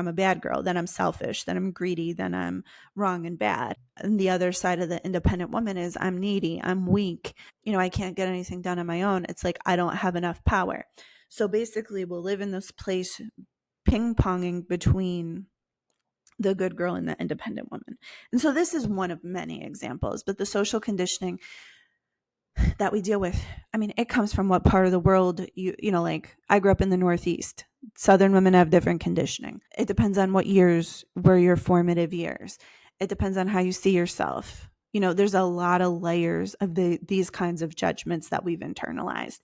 a bad girl, then I'm selfish, then I'm greedy, then I'm wrong and bad. And the other side of the independent woman is, I'm needy, I'm weak, I can't get anything done on my own. It's like, I don't have enough power. So basically, we'll live in this place ping-ponging between the good girl and the independent woman. And so this is one of many examples, but the social conditioning that we deal with, it comes from what part of the world I grew up in the Northeast. Southern women have different conditioning. It depends on what years were your formative years. It depends on how you see yourself. There's a lot of layers of these kinds of judgments that we've internalized.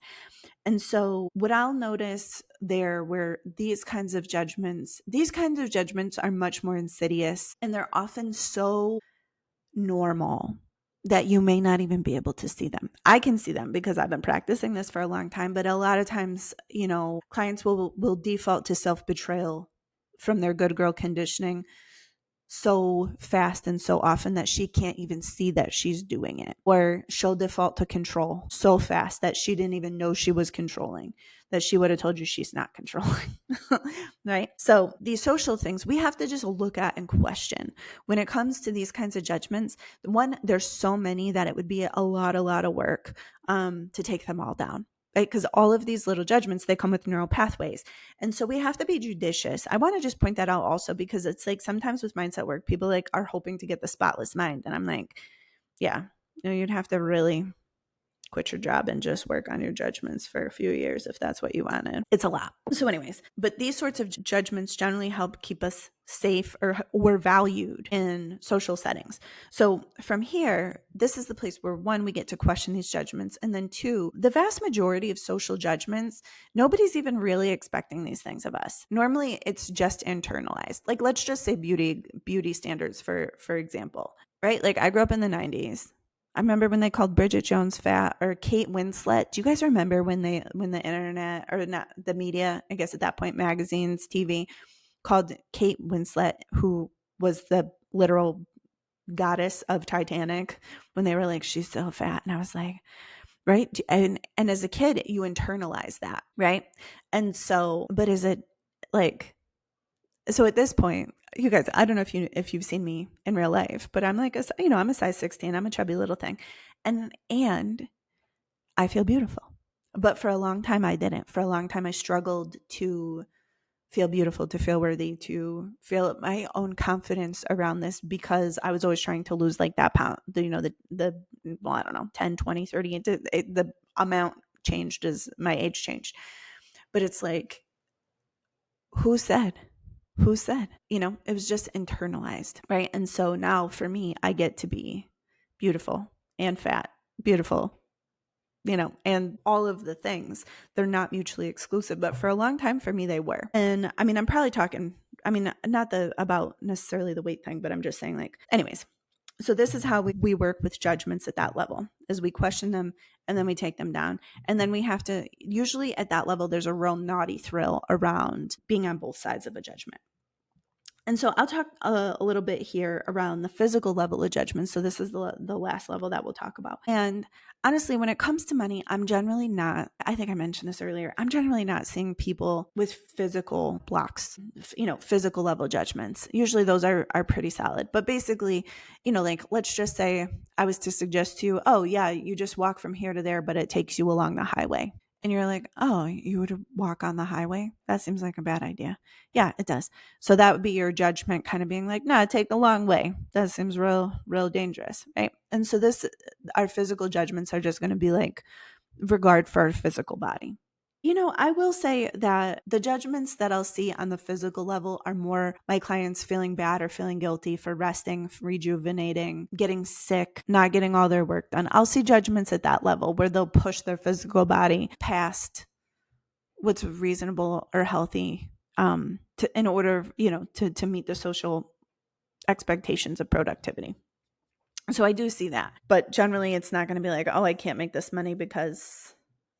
And so what I'll notice there, where these kinds of judgments are much more insidious, and they're often so normal that you may not even be able to see them. I can see them because I've been practicing this for a long time, but a lot of times, clients will default to self-betrayal from their good girl conditioning so fast and so often that she can't even see that she's doing it. Or she'll default to control so fast that she didn't even know she was controlling, that she would have told you she's not controlling. Right? So these social things we have to just look at and question. When it comes to these kinds of judgments, one, there's so many that it would be a lot of work to take them all down. Right? Because all of these little judgments, they come with neural pathways. And so we have to be judicious. I want to just point that out also, because it's like sometimes with mindset work, people are hoping to get the spotless mind. And I'm like, yeah, you'd have to really quit your job and just work on your judgments for a few years if that's what you wanted. It's a lot. So anyways, but these sorts of judgments generally help keep us safe or valued in social settings. So from here, this is the place where, one, we get to question these judgments. And then two, the vast majority of social judgments, nobody's even really expecting these things of us. Normally it's just internalized. Like, let's just say beauty standards, for example, right? Like, I grew up in the 90s. I remember when they called Bridget Jones fat, or Kate Winslet. Do you guys remember when the internet, or not the media, I guess at that point, magazines, TV, called Kate Winslet, who was the literal goddess of Titanic, when they were like, she's so fat? And I was like, right? And as a kid, you internalize that, right? And so, but is it like, so at this point, you guys, I don't know if you've seen me in real life, but I'm like, I'm a size 16. I'm a chubby little thing. And I feel beautiful. But for a long time, I didn't. For a long time, I struggled to feel beautiful, to feel worthy, to feel my own confidence around this, because I was always trying to lose like that pound, well, I don't know, 10, 20, 30, the amount changed as my age changed. But it's like, who said? Who said? It was just internalized, right? And so now for me, I get to be beautiful and fat, beautiful, and all of the things. They're not mutually exclusive, but for a long time for me, they were. And I mean, I'm probably talking, not about necessarily the weight thing, but I'm just saying anyways. So this is how we work with judgments at that level, is we question them and then we take them down. And then we have to, usually at that level, there's a real naughty thrill around being on both sides of a judgment. And so I'll talk a little bit here around the physical level of judgment. So this is the last level that we'll talk about. And honestly, when it comes to money, I'm generally not, I think I mentioned this earlier, I'm generally not seeing people with physical blocks, physical level judgments. Usually those are pretty solid. But basically, let's just say I was to suggest to you, oh yeah, you just walk from here to there, but it takes you along the highway. And you're like, oh, you would walk on the highway? That seems like a bad idea. Yeah, it does. So that would be your judgment kind of being like, no, take the long way. That seems real dangerous, right? And so our physical judgments are just going to be like regard for our physical body. I will say that the judgments that I'll see on the physical level are more my clients feeling bad or feeling guilty for resting, rejuvenating, getting sick, not getting all their work done. I'll see judgments at that level where they'll push their physical body past what's reasonable or healthy in order, to meet the social expectations of productivity. So I do see that. But generally, it's not going to be like, oh, I can't make this money because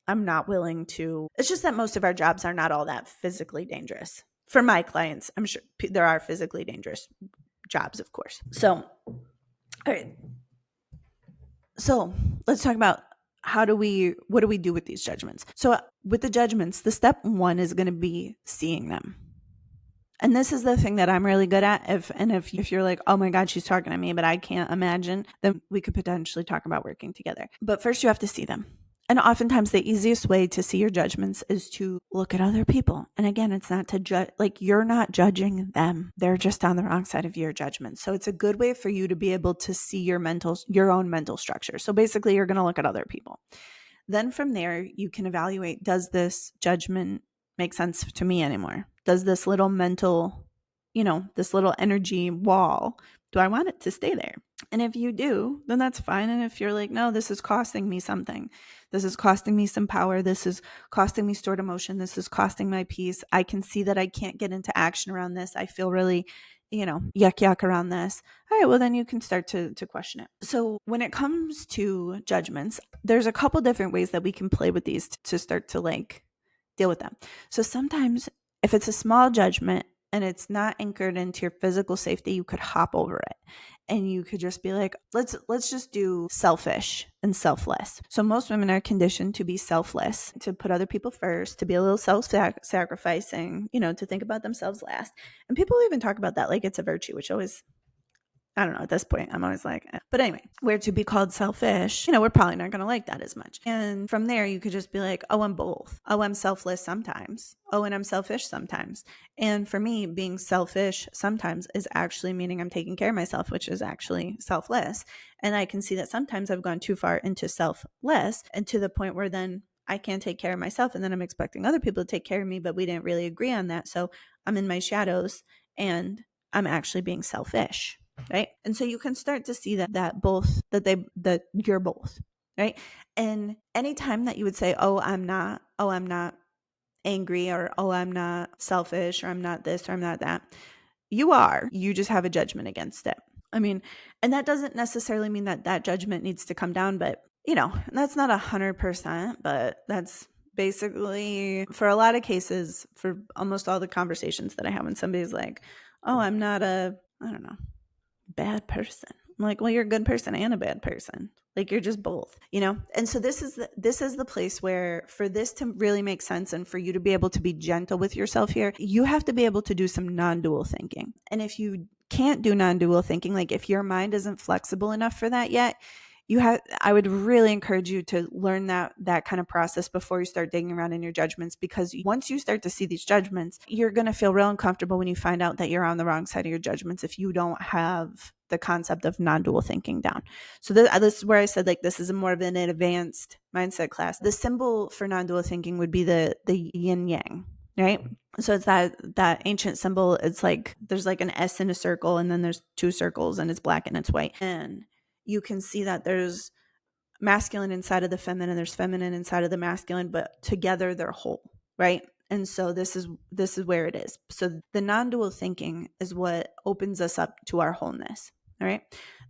I'm not willing to. It's just that most of our jobs are not all that physically dangerous. For my clients, I'm sure there are physically dangerous jobs, of course. So, all right. So let's talk about what do we do with these judgments? So with the judgments, the step one is going to be seeing them. And this is the thing that I'm really good at. If you're like, oh my God, she's talking to me, but I can't imagine, then we could potentially talk about working together. But first you have to see them. And oftentimes the easiest way to see your judgments is to look at other people. And again, it's not to judge, you're not judging them. They're just on the wrong side of your judgment. So it's a good way for you to be able to see your own mental structure. So basically you're going to look at other people. Then from there, you can evaluate, does this judgment make sense to me anymore? Does this little mental, this little energy wall, do I want it to stay there? And if you do, then that's fine. And if you're like, no, this is costing me something. This is costing me some power. This is costing me stored emotion. This is costing my peace. I can see that I can't get into action around this. I feel really, yuck around this. All right, well, then you can start to question it. So when it comes to judgments, there's a couple different ways that we can play with these to start to deal with them. So sometimes if it's a small judgment and it's not anchored into your physical safety, you could hop over it. And you could just be like, let's just do selfish and selfless. So most women are conditioned to be selfless, to put other people first, to be a little self-sacrificing, to think about themselves last. And people even talk about that like it's a virtue, which always, I don't know, at this point, I'm always like, eh. But anyway, where to be called selfish, we're probably not going to like that as much. And from there, you could just be like, oh, I'm both. Oh, I'm selfless sometimes. Oh, and I'm selfish sometimes. And for me, being selfish sometimes is actually meaning I'm taking care of myself, which is actually selfless. And I can see that sometimes I've gone too far into selfless and to the point where then I can't take care of myself. And then I'm expecting other people to take care of me, but we didn't really agree on that. So I'm in my shadows and I'm actually being selfish. Right. And so you can start to see that you're both. Right. And anytime that you would say, oh, I'm not angry, or, oh, I'm not selfish, or I'm not this, or I'm not that, you just have a judgment against it. I mean, and that doesn't necessarily mean that judgment needs to come down, but that's not 100%, but that's basically, for a lot of cases, for almost all the conversations that I have when somebody's like, oh, I'm not I don't know, bad person. I'm like, well, you're a good person and a bad person. You're just both, And so this is the place where, for this to really make sense and for you to be able to be gentle with yourself here, you have to be able to do some non-dual thinking. And if you can't do non-dual thinking, if your mind isn't flexible enough for that yet, I would really encourage you to learn that kind of process before you start digging around in your judgments, because once you start to see these judgments, you're going to feel real uncomfortable when you find out that you're on the wrong side of your judgments if you don't have the concept of non-dual thinking down. So this is where I said, this is more of an advanced mindset class. The symbol for non-dual thinking would be the yin yang. right? So it's that ancient symbol. It's like there's like an S in a circle, and then there's two circles, and it's black and it's white. And you can see that there's masculine inside of the feminine, there's feminine inside of the masculine, but together they're whole, right? And so this is where it is. So the non-dual thinking is what opens us up to our wholeness. All right.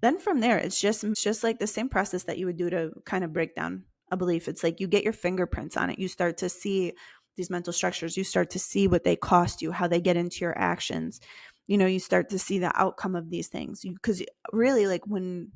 Then from there, it's just like the same process that you would do to kind of break down a belief. It's like you get your fingerprints on it. You start to see these mental structures. You start to see what they cost you, how they get into your actions. You start to see the outcome of these things. Because really, like when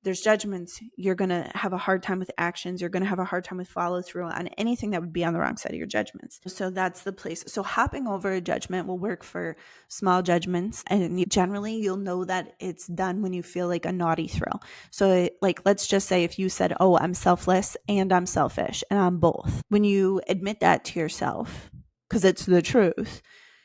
there's judgments, you're going to have a hard time with actions. You're going to have a hard time with follow through on anything that would be on the wrong side of your judgments. So that's the place. So hopping over a judgment will work for small judgments. And generally you'll know that it's done when you feel like a naughty thrill. So like, let's just say if you said, oh, I'm selfless and I'm selfish and I'm both. When you admit that to yourself, because it's the truth,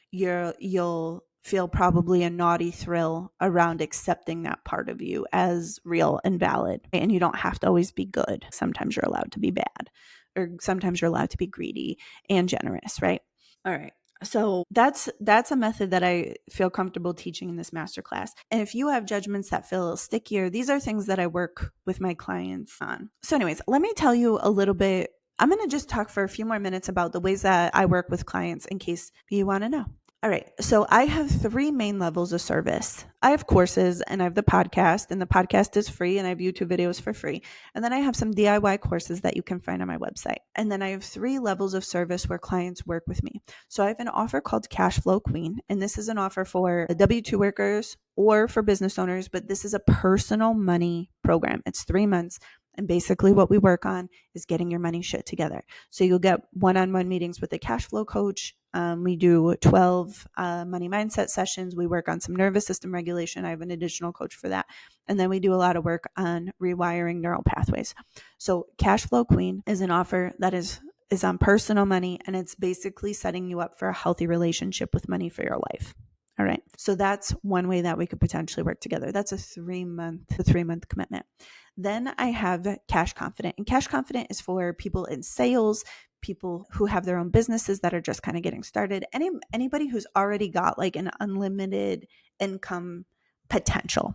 you'll feel probably a naughty thrill around accepting that part of you as real and valid. And you don't have to always be good. Sometimes you're allowed to be bad, or sometimes you're allowed to be greedy and generous, right? All right. So that's a method that I feel comfortable teaching in this masterclass. And if you have judgments that feel stickier, these are things that I work with my clients on. So anyways, let me tell you a little bit. I'm going to just talk for a few more minutes about the ways that I work with clients in case you want to know. All right. So I have 3 main levels of service. I have courses and I have the podcast, and the podcast is free, and I have YouTube videos for free. And then I have some DIY courses that you can find on my website. And then I have 3 levels of service where clients work with me. So I have an offer called Cash Flow Queen, and this is an offer for W-2 workers or for business owners, but this is a personal money program. It's 3 months. And basically what we work on is getting your money shit together. So you'll get one-on-one meetings with a cash flow coach. We do 12 money mindset sessions. We work on some nervous system regulation. I have an additional coach for that. And then we do a lot of work on rewiring neural pathways. So Cash Flow Queen is an offer that is on personal money, and it's basically setting you up for a healthy relationship with money for your life. All right. So that's one way that we could potentially work together. That's a 3-month commitment. Then I have Cash Confident, and Cash Confident is for people in sales, people who have their own businesses that are just kind of getting started. Anybody who's already got like an unlimited income potential,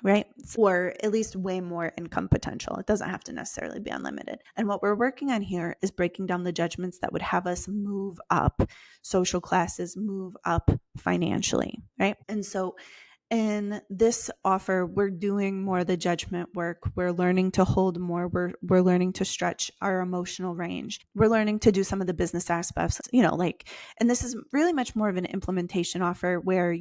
right? Or at least way more income potential. It doesn't have to necessarily be unlimited. And what we're working on here is breaking down the judgments that would have us move up social classes, move up financially, right? And so in this offer, we're doing more of the judgment work. We're learning to hold more. We're learning to stretch our emotional range. We're learning to do some of the business aspects, and this is really much more of an implementation offer where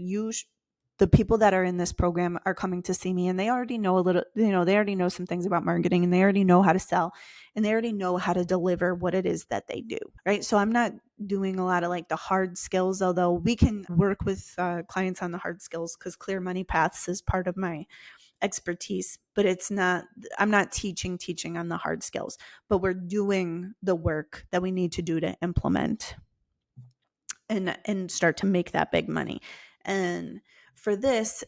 the people that are in this program are coming to see me, and they already know a little, they already know some things about marketing, and they already know how to sell, and they already know how to deliver what it is that they do, right? So I'm not doing a lot of like the hard skills, although we can work with clients on the hard skills because clear money paths is part of my expertise, but I'm not teaching on the hard skills, but we're doing the work that we need to do to implement and start to make that big money. And for this,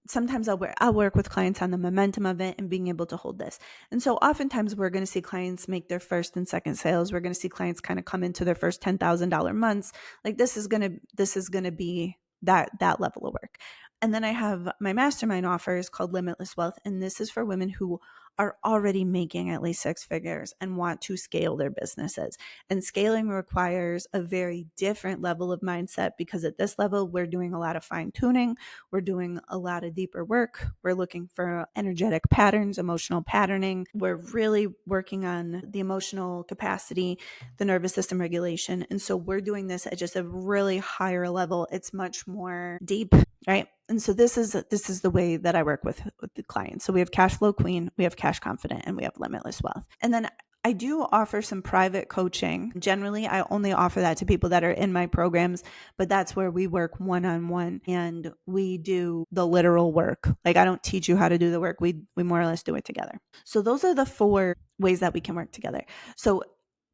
sometimes I'll work with clients on the momentum of it and being able to hold this. And so oftentimes we're going to see clients make their first and second sales. We're going to see clients kind of come into their first $10,000 months. Like this is going to be that level of work. And then I have my mastermind offers called Limitless Wealth. And this is for women who are already making at least 6 figures and want to scale their businesses. And scaling requires a very different level of mindset, because at this level, we're doing a lot of fine tuning. We're doing a lot of deeper work. We're looking for energetic patterns, emotional patterning. We're really working on the emotional capacity, the nervous system regulation. And so we're doing this at just a really higher level. It's much more deep, right? And so this is the way that I work with the clients. So we have Cash Flow Queen, we have Cash Confident, and we have Limitless Wealth. And then I do offer some private coaching. Generally, I only offer that to people that are in my programs, but that's where we work one-on-one and we do the literal work. Like I don't teach you how to do the work. We more or less do it together. So those are the 4 ways that we can work together. So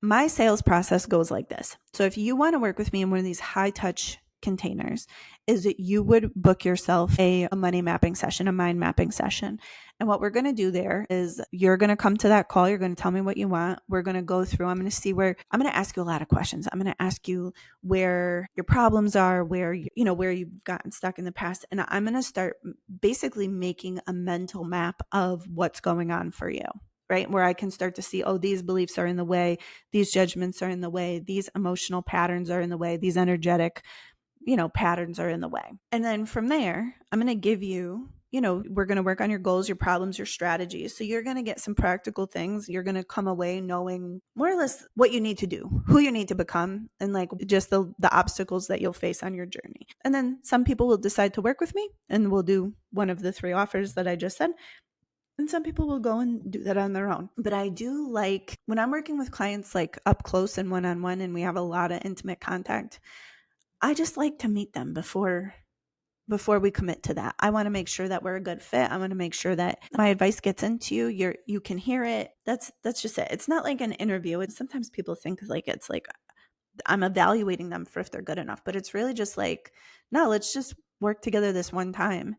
my sales process goes like this. So if you want to work with me in one of these high touch containers is that you would book yourself a money mapping session, a mind mapping session. And what we're going to do there is you're going to come to that call. You're going to tell me what you want. We're going to go through. I'm going to see where I'm going to ask you a lot of questions. I'm going to ask you where your problems are, where where you've gotten stuck in the past. And I'm going to start basically making a mental map of what's going on for you. Right? Where I can start to see, oh, these beliefs are in the way, these judgments are in the way, these emotional patterns are in the way, these energetic, patterns are in the way. And then from there, I'm going to give you, we're going to work on your goals, your problems, your strategies. So you're going to get some practical things. You're going to come away knowing more or less what you need to do, who you need to become, and like just the obstacles that you'll face on your journey. And then some people will decide to work with me and we'll do one of the 3 offers that I just said. And some people will go and do that on their own. But I do like when I'm working with clients like up close and one-on-one and we have a lot of intimate contact, I just like to meet them before we commit to that. I want to make sure that we're a good fit. I want to make sure that my advice gets into you. You can hear it. That's just it. It's not like an interview. It's sometimes people think like it's like I'm evaluating them for if they're good enough, but it's really just like, no, let's just work together this one time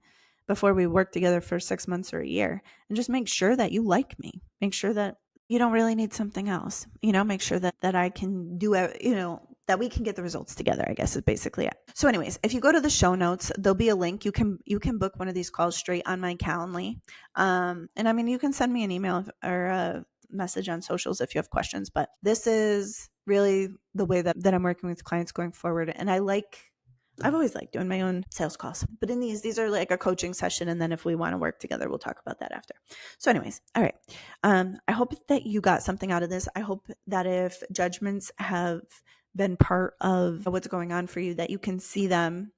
before we work together for 6 months or a year and just make sure that you like me. Make sure that you don't really need something else, make sure that I can do, that we can get the results together, I guess is basically it. So anyways, if you go to the show notes, there'll be a link. You can book one of these calls straight on my Calendly. And I mean, you can send me an email or a message on socials if you have questions, but this is really the way that I'm working with clients going forward. And I've always liked doing my own sales calls, but in these are like a coaching session. And then if we want to work together, we'll talk about that after. So anyways, all right. I hope that you got something out of this. I hope that if judgments have been part of what's going on for you, that you can see them.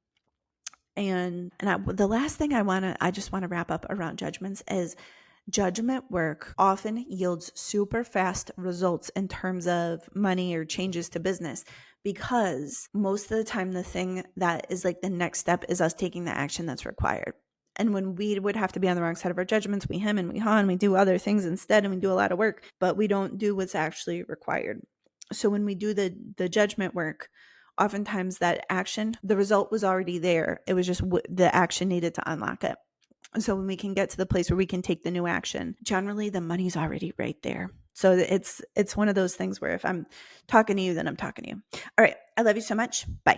And the last thing I just want to wrap up around judgments is judgment work often yields super fast results in terms of money or changes to business, because most of the time the thing that is like the next step is us taking the action that's required. And when we would have to be on the wrong side of our judgments, we hem and we haw and we do other things instead, and we do a lot of work, but we don't do what's actually required. So when we do the judgment work, oftentimes that action, the result was already there. It was just the action needed to unlock it. So when we can get to the place where we can take the new action, generally the money's already right there. So it's one of those things where if I'm talking to you, then I'm talking to you. All right. I love you so much. Bye.